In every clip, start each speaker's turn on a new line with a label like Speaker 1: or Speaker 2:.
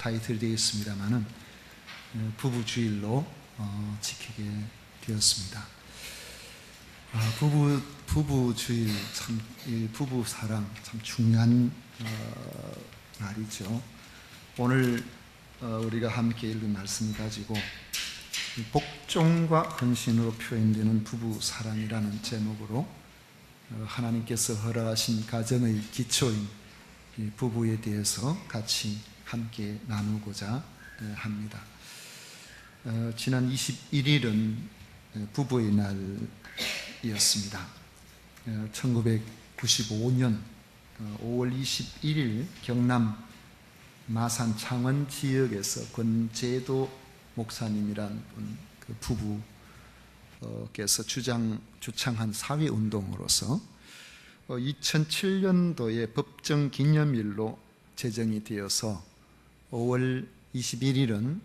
Speaker 1: 타이틀이 되겠습니다만은 부부주일로 지키게 되었습니다. 부부주일 참, 부부 사랑 참 중요한 날이죠. 오늘 우리가 함께 읽은 말씀을 가지고 복종과 헌신으로 표현되는 부부 사랑이라는 제목으로 하나님께서 허락하신 가정의 기초인 부부에 대해서 같이 함께 나누고자 합니다. 지난 21일은 부부의 날이었습니다. 1995년 5월 21일 경남 마산 창원 지역에서 권재도 목사님이란 그 부부께서 주창한 사회운동으로서 2007년도에 법정 기념일로 제정이 되어서 5월 21일은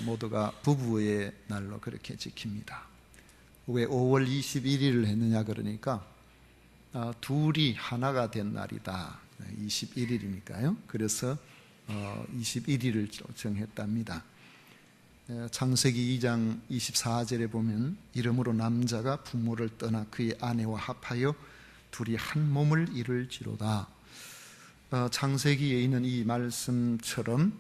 Speaker 1: 모두가 부부의 날로 그렇게 지킵니다. 왜 5월 21일을 했느냐 그러니까 둘이 하나가 된 날이다. 21일이니까요. 그래서 21일을 정했답니다. 창세기 2장 24절에 보면 이러므로 남자가 부모를 떠나 그의 아내와 합하여 둘이 한 몸을 이룰지로다. 창세기에 있는 이 말씀처럼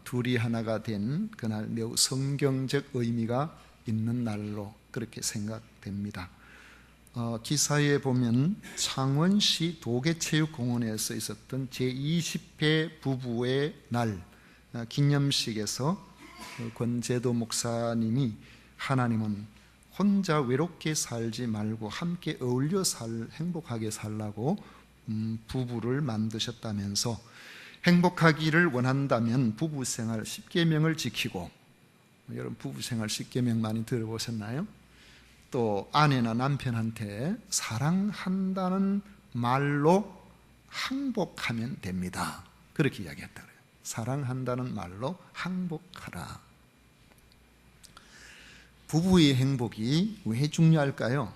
Speaker 1: 둘이 하나가 된 그날 매우 성경적 의미가 있는 날로 그렇게 생각됩니다. 기사에 보면 창원시 도계체육공원에서 있었던 제20회 부부의 날 기념식에서 권재도 목사님이 하나님은 혼자 외롭게 살지 말고 함께 어울려 행복하게 살라고 부부를 만드셨다면서 행복하기를 원한다면 부부생활 10계명을 지키고, 여러분 부부생활 10계명 많이 들어보셨나요? 또 아내나 남편한테 사랑한다는 말로 항복하면 됩니다. 그렇게 이야기했다 그래요. 사랑한다는 말로 항복하라. 부부의 행복이 왜 중요할까요?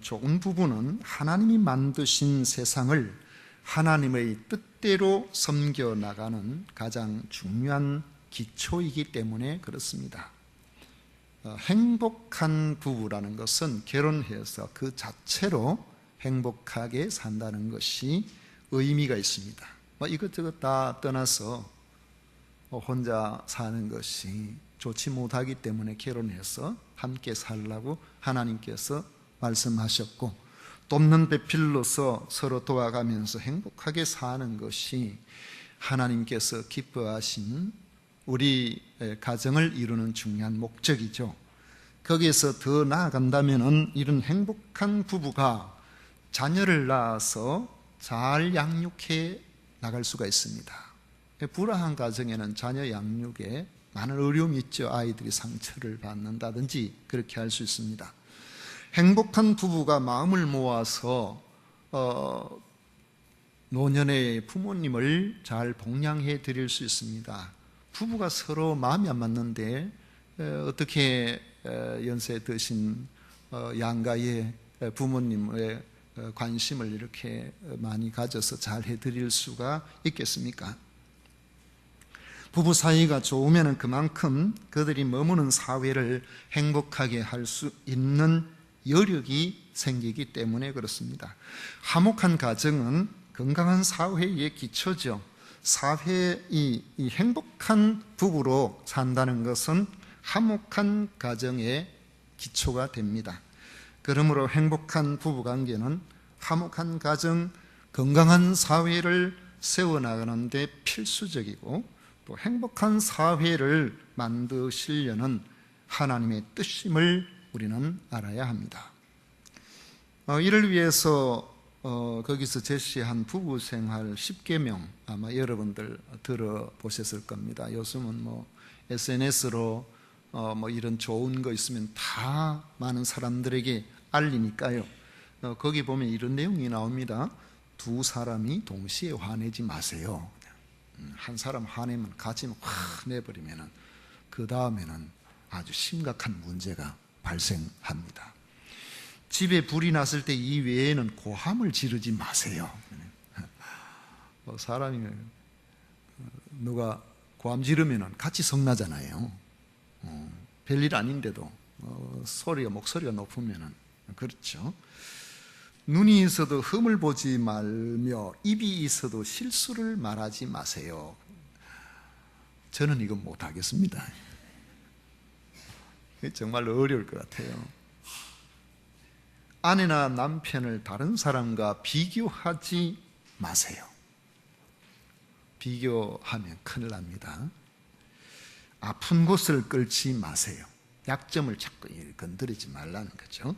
Speaker 1: 좋은 부부는 하나님이 만드신 세상을 하나님의 뜻대로 섬겨나가는 가장 중요한 기초이기 때문에 그렇습니다. 행복한 부부라는 것은 결혼해서 그 자체로 행복하게 산다는 것이 의미가 있습니다. 이것저것 다 떠나서 혼자 사는 것이 좋지 못하기 때문에 결혼해서 함께 살라고 하나님께서 말씀하셨고, 돕는 배필로서 서로 도와가면서 행복하게 사는 것이 하나님께서 기뻐하신 우리 가정을 이루는 중요한 목적이죠. 거기에서 더 나아간다면 이런 행복한 부부가 자녀를 낳아서 잘 양육해 나갈 수가 있습니다. 불화한 가정에는 자녀 양육에 많은 어려움이 있죠. 아이들이 상처를 받는다든지 그렇게 할 수 있습니다. 행복한 부부가 마음을 모아서 노년의 부모님을 잘 복양해 드릴 수 있습니다. 부부가 서로 마음이 안 맞는데 어떻게 연세 드신 양가의 부모님의 관심을 이렇게 많이 가져서 잘 해드릴 수가 있겠습니까? 부부 사이가 좋으면 그만큼 그들이 머무는 사회를 행복하게 할 수 있는 여력이 생기기 때문에 그렇습니다. 화목한 가정은 건강한 사회의 기초죠. 이 행복한 부부로 산다는 것은 화목한 가정의 기초가 됩니다. 그러므로 행복한 부부관계는 화목한 가정, 건강한 사회를 세워나가는 데 필수적이고, 또 행복한 사회를 만드시려는 하나님의 뜻임을 우리는 알아야 합니다. 이를 위해서 거기서 제시한 부부생활 10계명 아마 여러분들 들어보셨을 겁니다. 요즘은 SNS로 이런 좋은 거 있으면 다 많은 사람들에게 알리니까요. 거기 보면 이런 내용이 나옵니다. 두 사람이 동시에 화내지 마세요. 한 사람 화내면 같이 확 내버리면 그 다음에는 아주 심각한 문제가 발생합니다. 집에 불이 났을 때 이 외에는 고함을 지르지 마세요. 사람이 누가 고함 지르면 같이 성나잖아요. 별일 아닌데도 목소리가 높으면 그렇죠. 눈이 있어도 흠을 보지 말며 입이 있어도 실수를 말하지 마세요. 저는 이거 못하겠습니다. 정말 어려울 것 같아요. 아내나 남편을 다른 사람과 비교하지 마세요. 비교하면 큰일 납니다. 아픈 곳을 끌지 마세요. 약점을 자꾸 건드리지 말라는 거죠.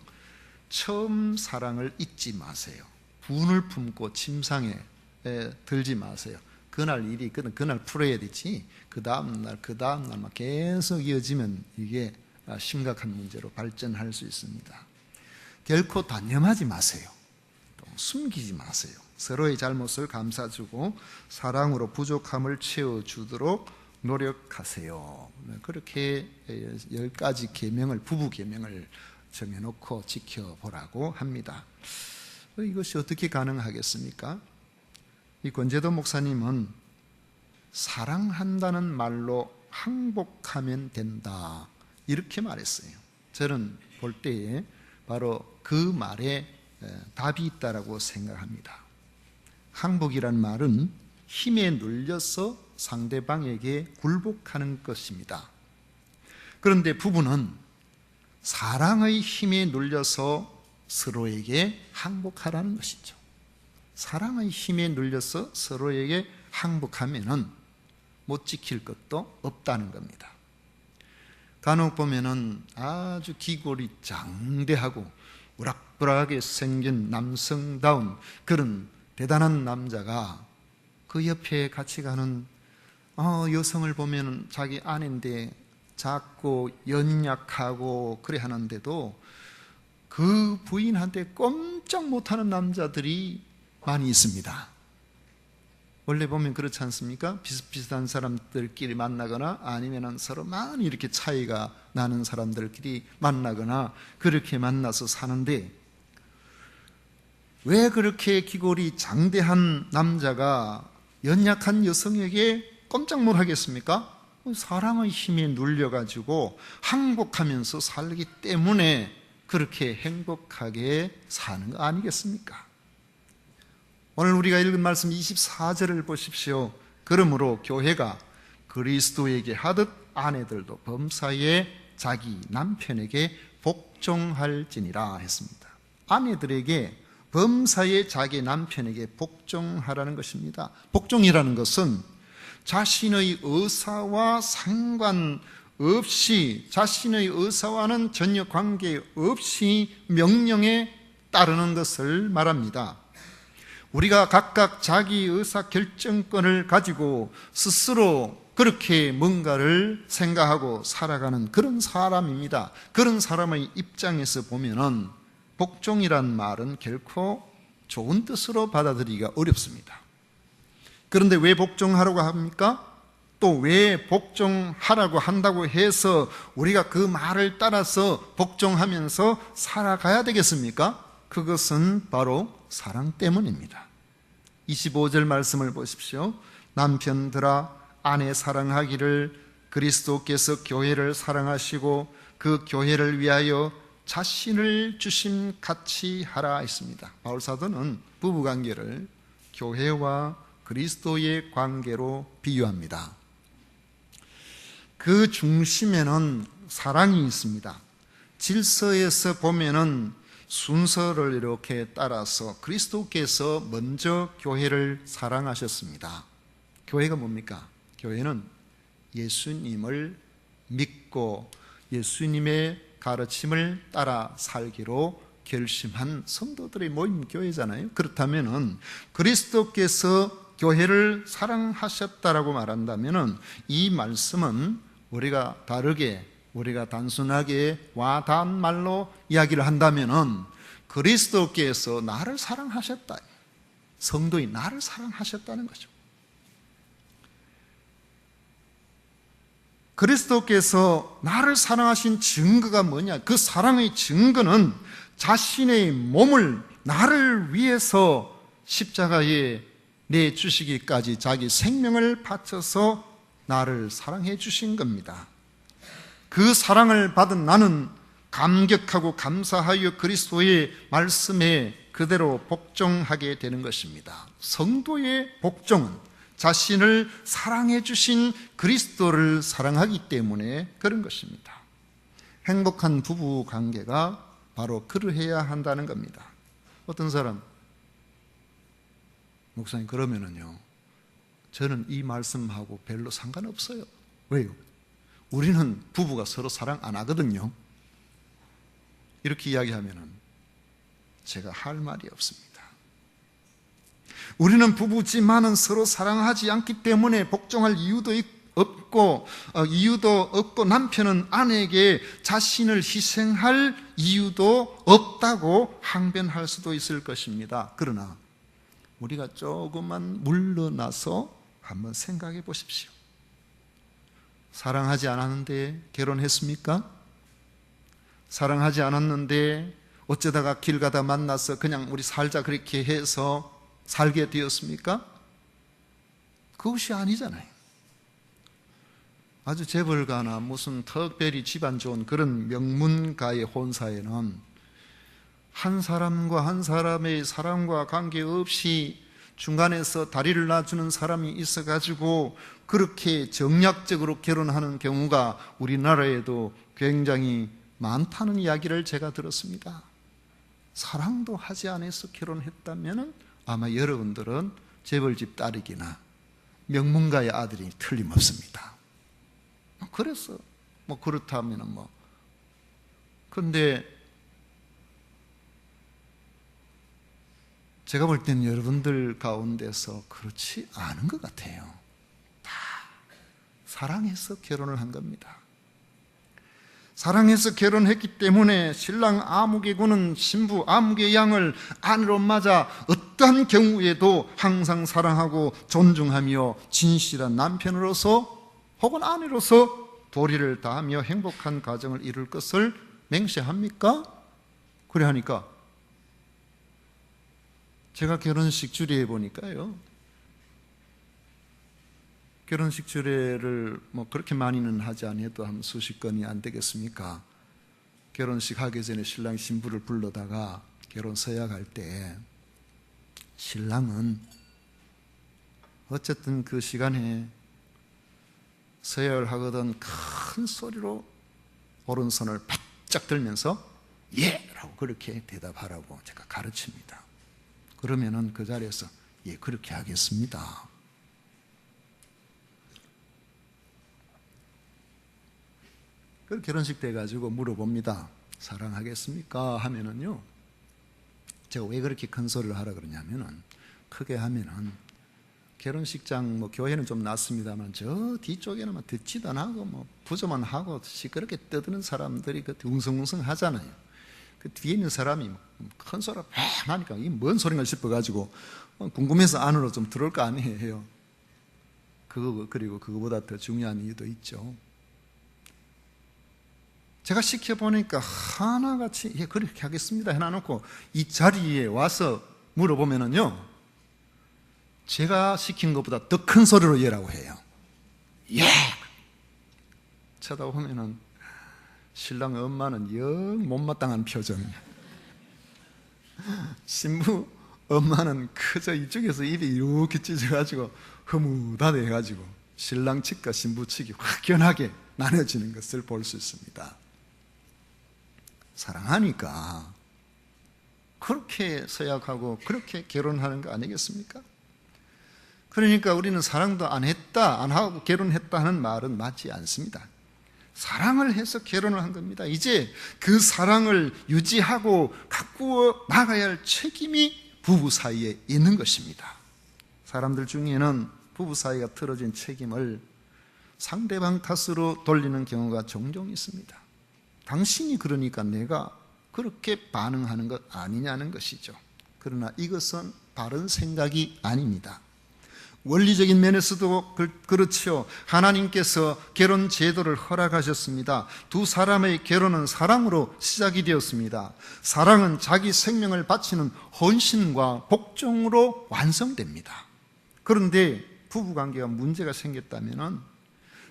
Speaker 1: 처음 사랑을 잊지 마세요. 분을 품고 침상에 들지 마세요. 그날 일이 그날 풀어야 되지, 그 다음날 막 계속 이어지면 이게 심각한 문제로 발전할 수 있습니다. 결코 단념하지 마세요. 또 숨기지 마세요. 서로의 잘못을 감싸주고 사랑으로 부족함을 채워주도록 노력하세요. 그렇게 10가지 계명을, 부부 계명을 정해놓고 지켜보라고 합니다. 이것이 어떻게 가능하겠습니까? 이 권재도 목사님은 사랑한다는 말로 항복하면 된다, 이렇게 말했어요. 저는 볼 때에 바로 그 말에 답이 있다라고 생각합니다. 항복이란 말은 힘에 눌려서 상대방에게 굴복하는 것입니다. 그런데 부부는 사랑의 힘에 눌려서 서로에게 항복하라는 것이죠. 사랑의 힘에 눌려서 서로에게 항복하면은 못 지킬 것도 없다는 겁니다. 간혹 보면은 아주 기골이 장대하고 우락부락하게 생긴 남성다운 그런 대단한 남자가 그 옆에 같이 가는 여성을 보면은 자기 아내인데 작고 연약하고 그래 하는데도 그 부인한테 꼼짝 못하는 남자들이 많이 있습니다. 원래 보면 그렇지 않습니까? 비슷비슷한 사람들끼리 만나거나 아니면 서로 많이 이렇게 차이가 나는 사람들끼리 만나거나 그렇게 만나서 사는데, 왜 그렇게 기골이 장대한 남자가 연약한 여성에게 꼼짝 못하겠습니까? 사랑의 힘에 눌려가지고 항복하면서 살기 때문에 그렇게 행복하게 사는 거 아니겠습니까? 오늘 우리가 읽은 말씀 24절을 보십시오. 그러므로 교회가 그리스도에게 하듯 아내들도 범사에 자기 남편에게 복종할지니라 했습니다. 아내들에게 범사에 자기 남편에게 복종하라는 것입니다. 복종이라는 것은 자신의 의사와 상관없이, 자신의 의사와는 전혀 관계없이 명령에 따르는 것을 말합니다. 우리가 각각 자기 의사 결정권을 가지고 스스로 그렇게 뭔가를 생각하고 살아가는 그런 사람입니다. 그런 사람의 입장에서 보면은 복종이란 말은 결코 좋은 뜻으로 받아들이기가 어렵습니다. 그런데 왜 복종하라고 합니까? 또 왜 복종하라고 한다고 해서 우리가 그 말을 따라서 복종하면서 살아가야 되겠습니까? 그것은 바로 사랑 때문입니다. 25절 말씀을 보십시오. 남편들아 아내 사랑하기를 그리스도께서 교회를 사랑하시고 그 교회를 위하여 자신을 주심같이 하라 했습니다. 바울 사도는 부부관계를 교회와 그리스도의 관계로 비유합니다. 그 중심에는 사랑이 있습니다. 질서에서 보면은 순서를 이렇게 따라서 그리스도께서 먼저 교회를 사랑하셨습니다. 교회가 뭡니까? 교회는 예수님을 믿고 예수님의 가르침을 따라 살기로 결심한 성도들의 모임 교회잖아요. 그렇다면은 그리스도께서 교회를 사랑하셨다라고 말한다면은 이 말씀은 우리가 다르게, 우리가 단순하게 와닿은 말로 이야기를 한다면은 그리스도께서 나를 사랑하셨다, 성도인 나를 사랑하셨다는 거죠. 그리스도께서 나를 사랑하신 증거가 뭐냐? 그 사랑의 증거는 자신의 몸을 나를 위해서 십자가에 내주시기까지 자기 생명을 바쳐서 나를 사랑해 주신 겁니다. 그 사랑을 받은 나는 감격하고 감사하여 그리스도의 말씀에 그대로 복종하게 되는 것입니다. 성도의 복종은 자신을 사랑해 주신 그리스도를 사랑하기 때문에 그런 것입니다. 행복한 부부 관계가 바로 그러해야 한다는 겁니다. 어떤 사람, 목사님 그러면은요, 저는 이 말씀하고 별로 상관없어요. 왜요? 우리는 부부가 서로 사랑 안 하거든요. 이렇게 이야기하면은 제가 할 말이 없습니다. 우리는 부부지만은 서로 사랑하지 않기 때문에 복종할 이유도 없고 남편은 아내에게 자신을 희생할 이유도 없다고 항변할 수도 있을 것입니다. 그러나 우리가 조금만 물러나서 한번 생각해 보십시오. 사랑하지 않았는데 결혼했습니까? 사랑하지 않았는데 어쩌다가 길 가다 만나서 그냥 우리 살자 그렇게 해서 살게 되었습니까? 그것이 아니잖아요. 아주 재벌가나 무슨 특별히 집안 좋은 그런 명문가의 혼사에는 한 사람과 한 사람의 사랑과 관계없이 중간에서 다리를 놔주는 사람이 있어가지고 그렇게 정략적으로 결혼하는 경우가 우리나라에도 굉장히 많다는 이야기를 제가 들었습니다. 사랑도 하지 않아서 결혼했다면 아마 여러분들은 재벌집 딸이기나 명문가의 아들이 틀림없습니다. 그래서 그렇다면 근데 제가 볼 때는 여러분들 가운데서 그렇지 않은 것 같아요. 다 사랑해서 결혼을 한 겁니다. 사랑해서 결혼했기 때문에 신랑 아무개 군은 신부 아무개 양을 아내로 맞아 어떠한 경우에도 항상 사랑하고 존중하며 진실한 남편으로서 혹은 아내로서 도리를 다하며 행복한 가정을 이룰 것을 맹세합니까? 그래 하니까 제가 결혼식 주례해 보니까요, 결혼식 주례를 그렇게 많이는 하지 않아도 한 수십 건이 안 되겠습니까? 결혼식 하기 전에 신랑 신부를 불러다가 결혼 서약할 때 신랑은 어쨌든 그 시간에 서약을 하거든 큰 소리로 오른손을 바짝 들면서 예! 라고 그렇게 대답하라고 제가 가르칩니다. 그러면은 그 자리에서 예, 그렇게 하겠습니다. 그 결혼식 때 가지고 물어봅니다. 사랑하겠습니까? 하면은요, 제가 왜 그렇게 큰 소리를 하라 그러냐면은 크게 하면은 결혼식장 교회는 좀 낫습니다만 저 뒤쪽에는 듣지도 안 하고 부조만 하고 시끄럽게 떠드는 사람들이 그 웅성웅성 하잖아요. 그 뒤에 있는 사람이 큰 소리를 팍 하니까 이게 뭔 소리인가 싶어가지고 궁금해서 안으로 좀 들어올 거 아니에요. 그리고 그거보다 더 중요한 이유도 있죠. 제가 시켜보니까 하나같이 예, 그렇게 하겠습니다 해놔놓고 이 자리에 와서 물어보면은요, 제가 시킨 것보다 더 큰 소리로 예라고 해요. 예! 쳐다보면은 신랑 엄마는 영 못마땅한 표정, 신부 엄마는 그저 이쪽에서 입이 이렇게 찢어가지고 흐뭇하게 해가지고 신랑 측과 신부 측이 확연하게 나눠지는 것을 볼 수 있습니다. 사랑하니까 그렇게 서약하고 그렇게 결혼하는 거 아니겠습니까? 그러니까 우리는 사랑도 안 했다, 안 하고 결혼했다 하는 말은 맞지 않습니다. 사랑을 해서 결혼을 한 겁니다. 이제 그 사랑을 유지하고 가꾸어 나가야 할 책임이 부부 사이에 있는 것입니다. 사람들 중에는 부부 사이가 틀어진 책임을 상대방 탓으로 돌리는 경우가 종종 있습니다. 당신이 그러니까 내가 그렇게 반응하는 것 아니냐는 것이죠. 그러나 이것은 바른 생각이 아닙니다. 원리적인 면에서도 그렇죠. 하나님께서 결혼 제도를 허락하셨습니다. 두 사람의 결혼은 사랑으로 시작이 되었습니다. 사랑은 자기 생명을 바치는 헌신과 복종으로 완성됩니다. 그런데 부부관계가 문제가 생겼다면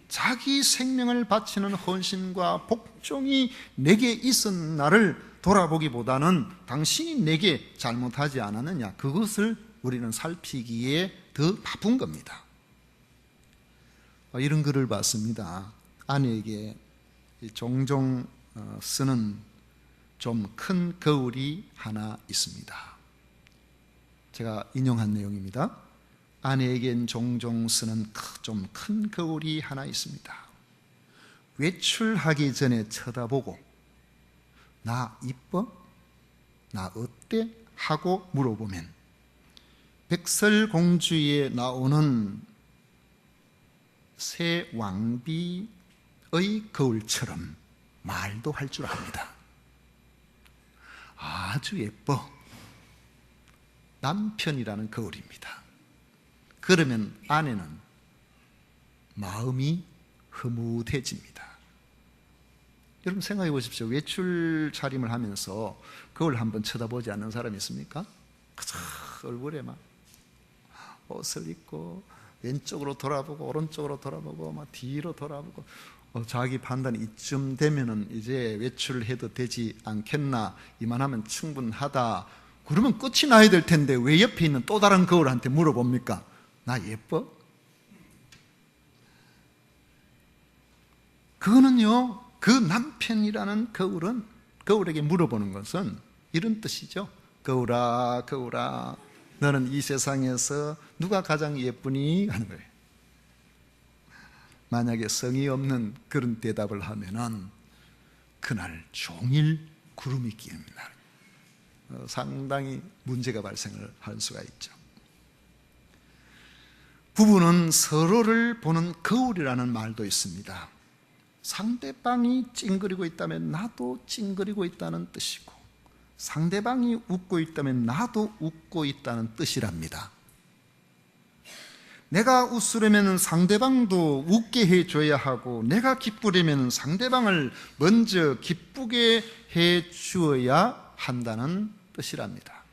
Speaker 1: 자기 생명을 바치는 헌신과 복종이 내게 있었는 날을 돌아보기보다는 당신이 내게 잘못하지 않았느냐, 그것을 우리는 살피기에 더 바쁜 겁니다. 이런 글을 봤습니다. 아내에게 종종 쓰는 좀 큰 거울이 하나 있습니다. 제가 인용한 내용입니다. 아내에겐 종종 쓰는 좀 큰 거울이 하나 있습니다. 외출하기 전에 쳐다보고 나 이뻐? 나 어때? 하고 물어보면 백설공주에 나오는 새 왕비의 거울처럼 말도 할 줄 압니다. 아주 예뻐. 남편이라는 거울입니다. 그러면 아내는 마음이 흐뭇해집니다. 여러분 생각해 보십시오. 외출 차림을 하면서 거울 한번 쳐다보지 않는 사람이 있습니까? 그저 얼굴에 막 옷을 입고 왼쪽으로 돌아보고 오른쪽으로 돌아보고 막 뒤로 돌아보고 자기 판단이 이쯤 되면은 이제 외출을 해도 되지 않겠나, 이만하면 충분하다, 그러면 끝이 나야 될 텐데 왜 옆에 있는 또 다른 거울한테 물어봅니까? 나 예뻐? 그거는요, 그 남편이라는 거울에게 물어보는 것은 이런 뜻이죠. 거울아, 거울아, 너는 이 세상에서 누가 가장 예쁘니? 하는 거예요. 만약에 성의 없는 그런 대답을 하면은 그날 종일 구름이 끼는 날, 상당히 문제가 발생을 할 수가 있죠. 부부는 서로를 보는 거울이라는 말도 있습니다. 상대방이 찡그리고 있다면 나도 찡그리고 있다는 뜻이고, 상대방이 웃고 있다면 나도 웃고 있다는 뜻이랍니다. 내가 웃으려면 상대방도 웃게 해줘야 하고, 내가 기쁘려면 상대방을 먼저 기쁘게 해주어야 한다는 뜻이랍니다.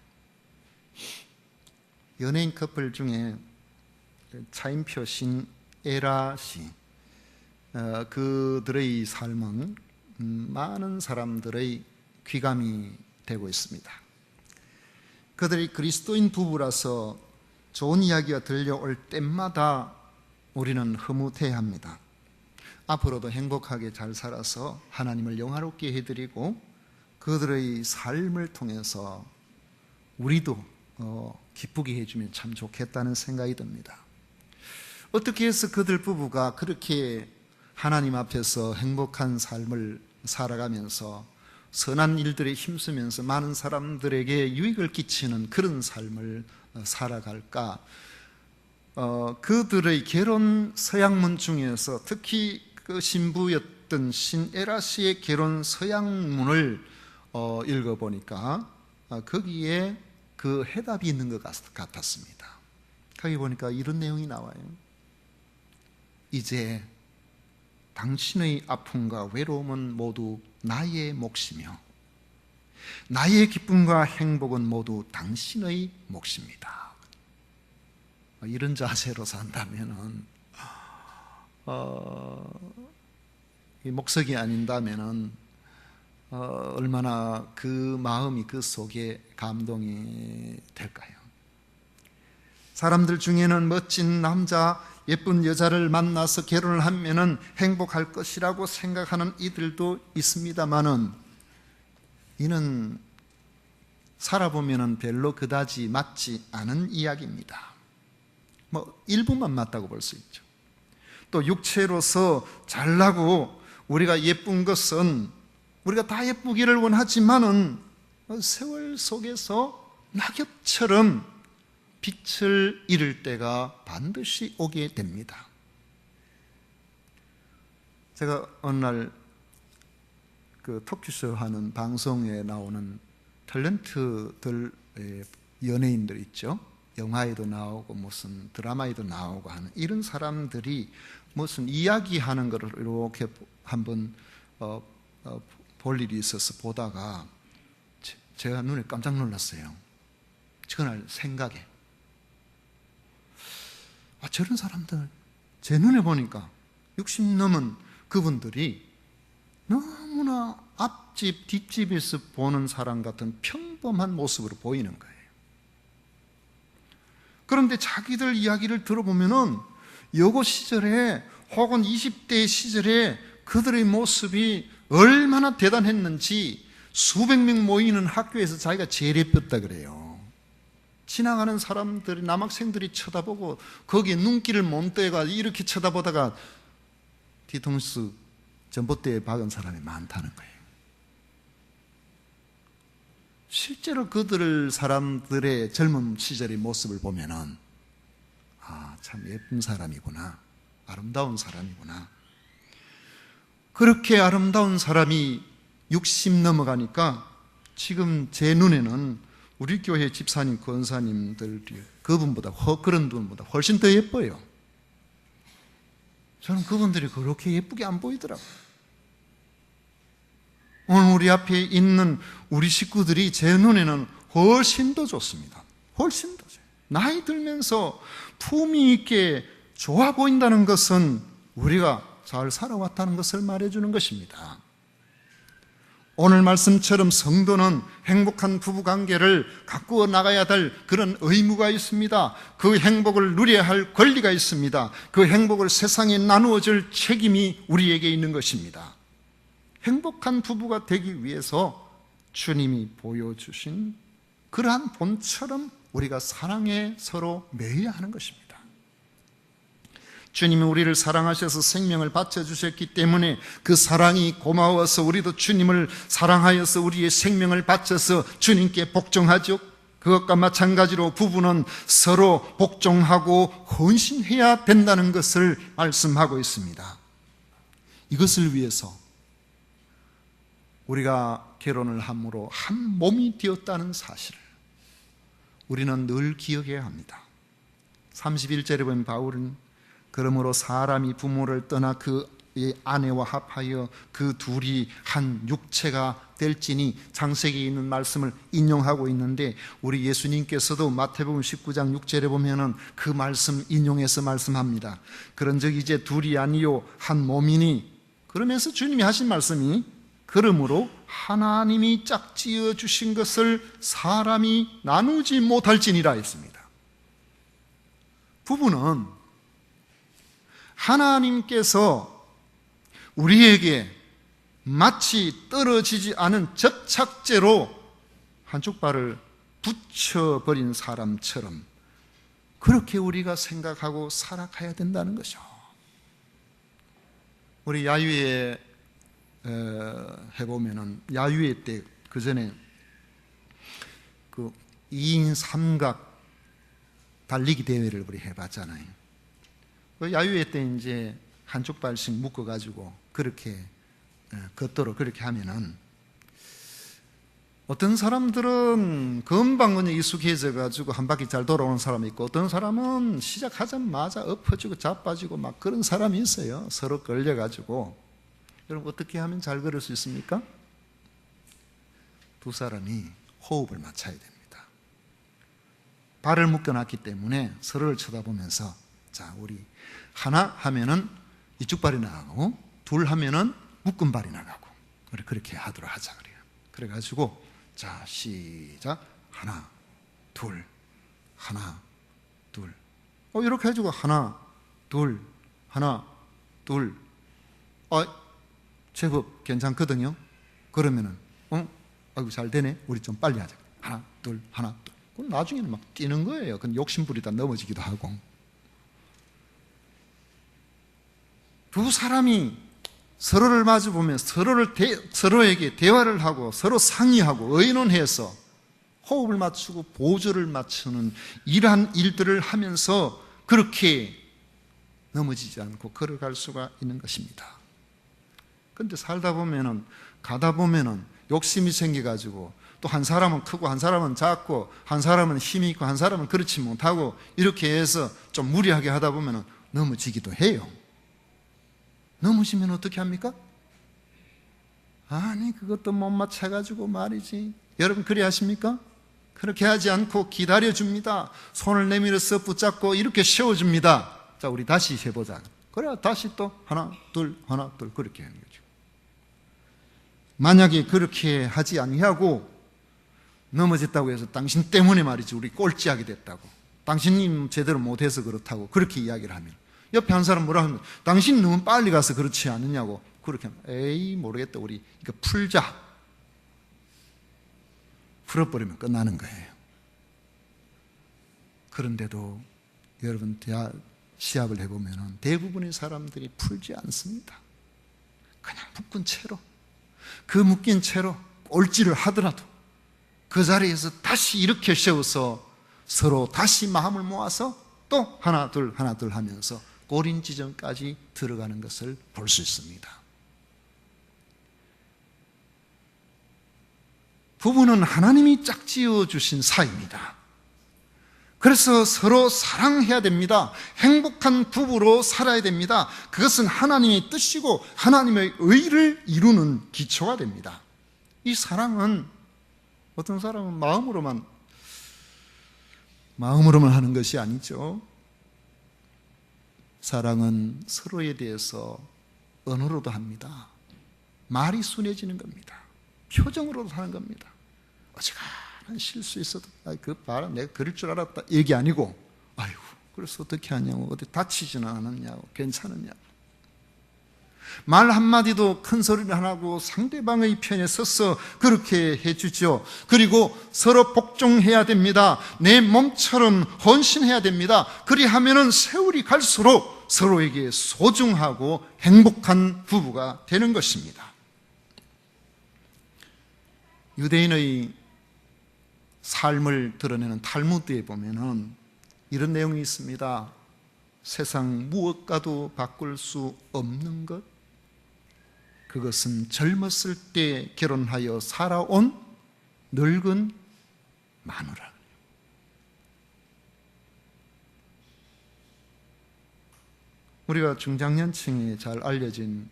Speaker 1: 연예인 커플 중에 차인표 신에라 씨, 그들의 삶은 많은 사람들의 귀감이 되고 있습니다. 그들이 그리스도인 부부라서 좋은 이야기가 들려올 때마다 우리는 흐뭇해야 합니다. 앞으로도 행복하게 잘 살아서 하나님을 영화롭게 해드리고 그들의 삶을 통해서 우리도 기쁘게 해주면 참 좋겠다는 생각이 듭니다. 어떻게 해서 그들 부부가 그렇게 하나님 앞에서 행복한 삶을 살아가면서 선한 일들에 힘쓰면서 많은 사람들에게 유익을 끼치는 그런 삶을 살아갈까? 그들의 결혼 서약문 중에서 특히 그 신부였던 신에라 씨의 결혼 서약문을 읽어보니까 거기에 그 해답이 있는 것 같았습니다. 거기 보니까 이런 내용이 나와요. 이제 당신의 아픔과 외로움은 모두 나의 몫이며 나의 기쁨과 행복은 모두 당신의 몫입니다. 이런 자세로 산다면은 이 목석이 아닌다면은 얼마나 그 마음이 그 속에 감동이 될까요? 사람들 중에는 멋진 남자, 예쁜 여자를 만나서 결혼을 하면은 행복할 것이라고 생각하는 이들도 있습니다만은 이는 살아보면은 별로 그다지 맞지 않은 이야기입니다. 일부만 맞다고 볼 수 있죠. 또 육체로서 잘나고 우리가 예쁜 것은 우리가 다 예쁘기를 원하지만은 세월 속에서 낙엽처럼 빛을 잃을 때가 반드시 오게 됩니다. 제가 어느 날 그 토크쇼 하는 방송에 나오는 탤런트들, 연예인들 있죠. 영화에도 나오고 무슨 드라마에도 나오고 하는 이런 사람들이 무슨 이야기하는 것을 이렇게 한번 볼 일이 있어서 보다가 제가 눈에 깜짝 놀랐어요. 그날 생각에 저런 사람들 제 눈에 보니까 60 넘은 그분들이 너무나 앞집 뒷집에서 보는 사람 같은 평범한 모습으로 보이는 거예요. 그런데 자기들 이야기를 들어보면은 여고 시절에 혹은 20대 시절에 그들의 모습이 얼마나 대단했는지 수백 명 모이는 학교에서 자기가 제일 예뻤다 그래요. 지나가는 사람들이, 남학생들이 쳐다보고 거기에 눈길을 못 떼가 이렇게 쳐다보다가 뒤통수 전봇대에 박은 사람이 많다는 거예요. 실제로 그들 사람들의 젊은 시절의 모습을 보면은 참 예쁜 사람이구나, 아름다운 사람이구나. 그렇게 아름다운 사람이 60 넘어가니까 지금 제 눈에는 우리 교회 집사님, 권사님들이 그런 분보다 훨씬 더 예뻐요. 저는 그분들이 그렇게 예쁘게 안 보이더라고요. 오늘 우리 앞에 있는 우리 식구들이 제 눈에는 훨씬 더 좋습니다. 훨씬 더 좋아요. 나이 들면서 품위 있게 좋아 보인다는 것은 우리가 잘 살아왔다는 것을 말해주는 것입니다. 오늘 말씀처럼 성도는 행복한 부부관계를 가꾸어 나가야 될 그런 의무가 있습니다. 그 행복을 누려야 할 권리가 있습니다. 그 행복을 세상에 나누어 줄 책임이 우리에게 있는 것입니다. 행복한 부부가 되기 위해서 주님이 보여주신 그러한 본처럼 우리가 사랑에 서로 매여야 하는 것입니다. 주님이 우리를 사랑하셔서 생명을 바쳐주셨기 때문에 그 사랑이 고마워서 우리도 주님을 사랑하여서 우리의 생명을 바쳐서 주님께 복종하죠. 그것과 마찬가지로 부부는 서로 복종하고 헌신해야 된다는 것을 말씀하고 있습니다. 이것을 위해서 우리가 결혼을 함으로 한 몸이 되었다는 사실을 우리는 늘 기억해야 합니다. 31절에 보면 바울은 그러므로 사람이 부모를 떠나 그의 아내와 합하여 그 둘이 한 육체가 될지니 창세기에 있는 말씀을 인용하고 있는데, 우리 예수님께서도 마태복음 19장 6절에 보면은 그 말씀 인용해서 말씀합니다. 그런즉 이제 둘이 아니요 한 몸이니, 그러면서 주님이 하신 말씀이 그러므로 하나님이 짝지어 주신 것을 사람이 나누지 못할지니라 했습니다. 부부는 하나님께서 우리에게 마치 떨어지지 않은 접착제로 한쪽 발을 붙여버린 사람처럼 그렇게 우리가 생각하고 살아가야 된다는 것이죠. 우리 야유회 해보면은 야유회 때 그 전에 그 2인 3각 달리기 대회를 우리 해봤잖아요. 그 야유회 때 이제 한쪽 발씩 묶어가지고 그렇게 걷도록 그렇게 하면은 어떤 사람들은 금방 그냥 익숙해져가지고 한 바퀴 잘 돌아오는 사람이 있고, 어떤 사람은 시작하자마자 엎어지고 자빠지고 막 그런 사람이 있어요. 서로 걸려가지고. 여러분 어떻게 하면 잘 걸을 수 있습니까? 두 사람이 호흡을 맞춰야 됩니다. 발을 묶어놨기 때문에 서로를 쳐다보면서 자, 우리 하나 하면은 이쪽 발이 나가고, 둘 하면은 묶은 발이 나가고, 그렇게 하도록 하자 그래요. 그래가지고 자, 시작. 하나, 둘, 하나, 둘. 이렇게 해주고 하나, 둘, 하나, 둘. 제법 괜찮거든요. 그러면은 아이고 잘 되네. 우리 좀 빨리 하자. 하나, 둘, 하나, 둘. 그럼 나중에는 막 뛰는 거예요. 그건 욕심부리다 넘어지기도 하고. 두 사람이 서로를 마주보면 서로에게 대화를 하고 서로 상의하고 의논해서 호흡을 맞추고 보조를 맞추는 이러한 일들을 하면서 그렇게 넘어지지 않고 걸어갈 수가 있는 것입니다. 그런데 살다 보면은, 가다 보면은 욕심이 생겨가지고 또 한 사람은 크고 한 사람은 작고 한 사람은 힘이 있고 한 사람은 그렇지 못하고 이렇게 해서 좀 무리하게 하다 보면은 넘어지기도 해요. 넘어지면 어떻게 합니까? 아니 그것도 못 맞춰가지고 말이지. 여러분 그래 하십니까? 그렇게 하지 않고 기다려줍니다. 손을 내밀어서 붙잡고 이렇게 세워줍니다. 자, 우리 다시 해보자. 그래야 다시 또 하나 둘 그렇게 하는 거죠. 만약에 그렇게 하지 아니하고 넘어졌다고 해서 당신 때문에 말이지 우리 꼴찌하게 됐다고, 당신이 제대로 못해서 그렇다고 그렇게 이야기를 하면, 옆에 한 사람 뭐라 하면 당신 너무 빨리 가서 그렇지 않느냐고 그렇게 하면, 에이 모르겠다, 우리 이거 풀자, 풀어버리면 끝나는 거예요. 그런데도 여러분 시합을 해보면 대부분의 사람들이 풀지 않습니다. 그냥 묶은 채로, 그 묶인 채로 꼴찌를 하더라도 그 자리에서 다시 이렇게 세워서 서로 다시 마음을 모아서 또 하나 둘 하면서 골인 지점까지 들어가는 것을 볼 수 있습니다. 부부는 하나님이 짝지어 주신 사이입니다. 그래서 서로 사랑해야 됩니다. 행복한 부부로 살아야 됩니다. 그것은 하나님의 뜻이고 하나님의 의를 이루는 기초가 됩니다. 이 사랑은 어떤 사람은 마음으로만 하는 것이 아니죠. 사랑은 서로에 대해서 언어로도 합니다. 말이 순해지는 겁니다. 표정으로도 하는 겁니다. 어지간한 실수 있어도 그 봐라, 내가 그럴 줄 알았다 얘기 아니고, 아이고 그래서 어떻게 하냐고, 어디 다치지는 않았냐고, 괜찮으냐고, 말 한마디도 큰 소리를 안 하고 상대방의 편에 서서 그렇게 해주죠. 그리고 서로 복종해야 됩니다. 내 몸처럼 헌신해야 됩니다. 그리하면은 세월이 갈수록 서로에게 소중하고 행복한 부부가 되는 것입니다. 유대인의 삶을 드러내는 탈무드에 보면은 이런 내용이 있습니다. 세상 무엇과도 바꿀 수 없는 것, 그것은 젊었을 때 결혼하여 살아온 늙은 마누라. 우리가 중장년층에 잘 알려진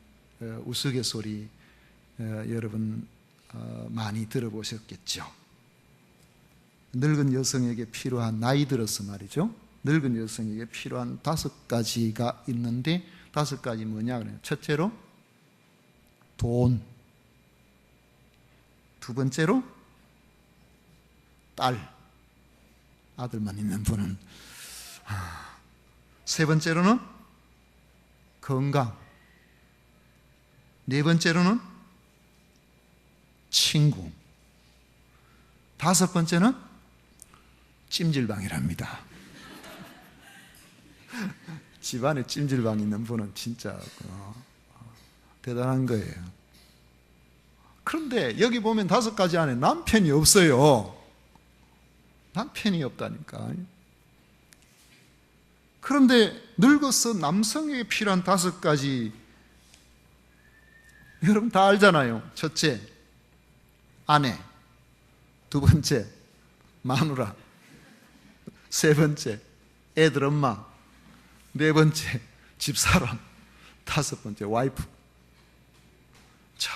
Speaker 1: 우스갯소리 여러분 많이 들어보셨겠죠. 늙은 여성에게 필요한, 나이 들어서 말이죠, 늙은 여성에게 필요한 5가지가 있는데 5가지 뭐냐 그래요? 첫째로 돈, 두 번째로 딸, 아들만 있는 분은, 세 번째로는 건강, 네 번째로는 친구, 5번째는 찜질방이랍니다. 집안에 찜질방 있는 분은 진짜 대단한 거예요. 그런데 여기 보면 5가지 안에 남편이 없어요. 남편이 없다니까. 그런데 늙어서 남성에게 필요한 5가지 여러분 다 알잖아요. 첫째, 아내. 두 번째, 마누라. 세 번째, 애들 엄마. 네 번째, 집사람. 5번째, 와이프. 참,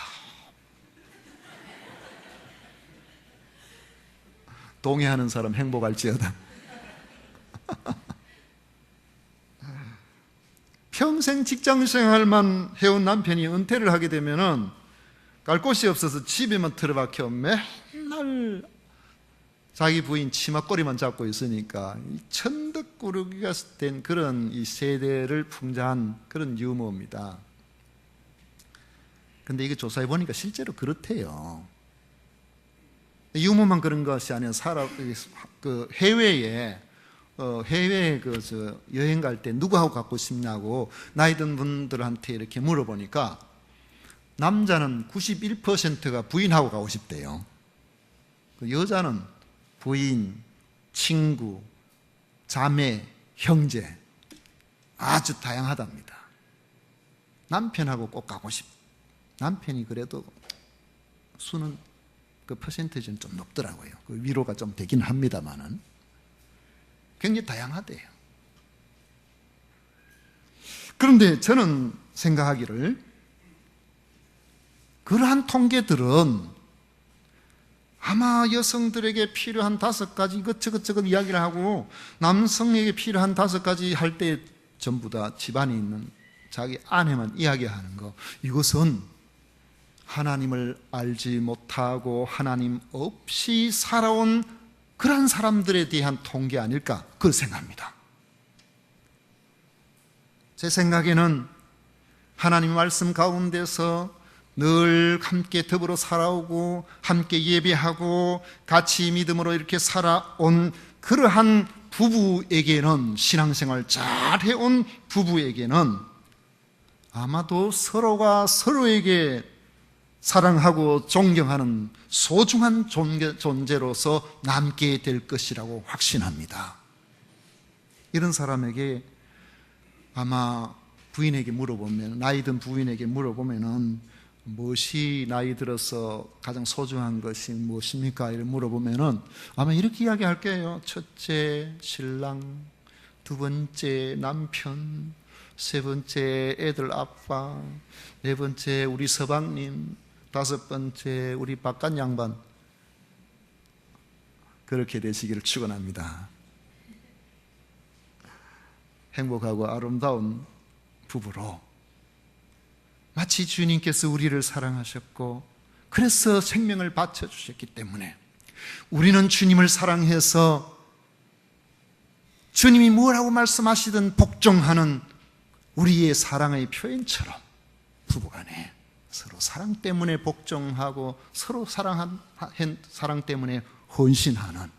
Speaker 1: 동의하는 사람 행복할지어다. 평생 직장생활만 해온 남편이 은퇴를 하게 되면은 갈 곳이 없어서 집에만 틀어박혀 맨날 자기 부인 치마꼬리만 잡고 있으니까 천덕꾸러기가 된 그런 이 세대를 풍자한 그런 유머입니다. 근데 이거 조사해 보니까 실제로 그렇대요. 유머만 그런 것이 아니라 해외에 여행 갈 때 누구하고 갖고 싶냐고 나이 든 분들한테 이렇게 물어보니까 남자는 91%가 부인하고 가고 싶대요. 여자는 부인, 친구, 자매, 형제 아주 다양하답니다. 남편하고 꼭 가고 싶. 남편이 그래도 수는 그 퍼센티지는 좀 높더라고요. 그 위로가 좀 되긴 합니다만은 굉장히 다양하대요. 그런데 저는 생각하기를 그러한 통계들은 아마 여성들에게 필요한 5가지 이것저것 이야기를 하고 남성에게 필요한 5가지 할 때 전부 다 집안에 있는 자기 아내만 이야기하는 거, 이것은 하나님을 알지 못하고 하나님 없이 살아온 그런 사람들에 대한 통계 아닐까, 그걸 생각합니다. 제 생각에는 하나님 말씀 가운데서 늘 함께 더불어 살아오고 함께 예배하고 같이 믿음으로 이렇게 살아온 그러한 부부에게는, 신앙생활 잘 해온 부부에게는 아마도 서로가 서로에게 사랑하고 존경하는 소중한 존재로서 남게 될 것이라고 확신합니다. 이런 사람에게 아마 부인에게 물어보면, 나이 든 부인에게 물어보면은 무엇이 나이 들어서 가장 소중한 것이 무엇입니까? 이렇게 물어보면은 아마 이렇게 이야기할 거예요. 첫째 신랑, 두 번째 남편, 세 번째 애들 아빠, 네 번째 우리 서방님, 다섯 번째 우리 바깥 양반. 그렇게 되시기를 축원합니다. 행복하고 아름다운 부부로, 마치 주님께서 우리를 사랑하셨고 그래서 생명을 바쳐주셨기 때문에 우리는 주님을 사랑해서 주님이 뭐라고 말씀하시든 복종하는 우리의 사랑의 표현처럼 부부간에 서로 사랑 때문에 복종하고 서로 사랑 때문에 헌신하는,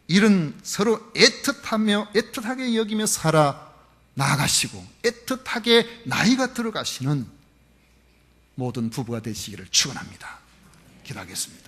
Speaker 1: 이런 서로 애틋하게 여기며 살아 나아가시고 애틋하게 나이가 들어가시는 모든 부부가 되시기를 축원합니다. 기도하겠습니다.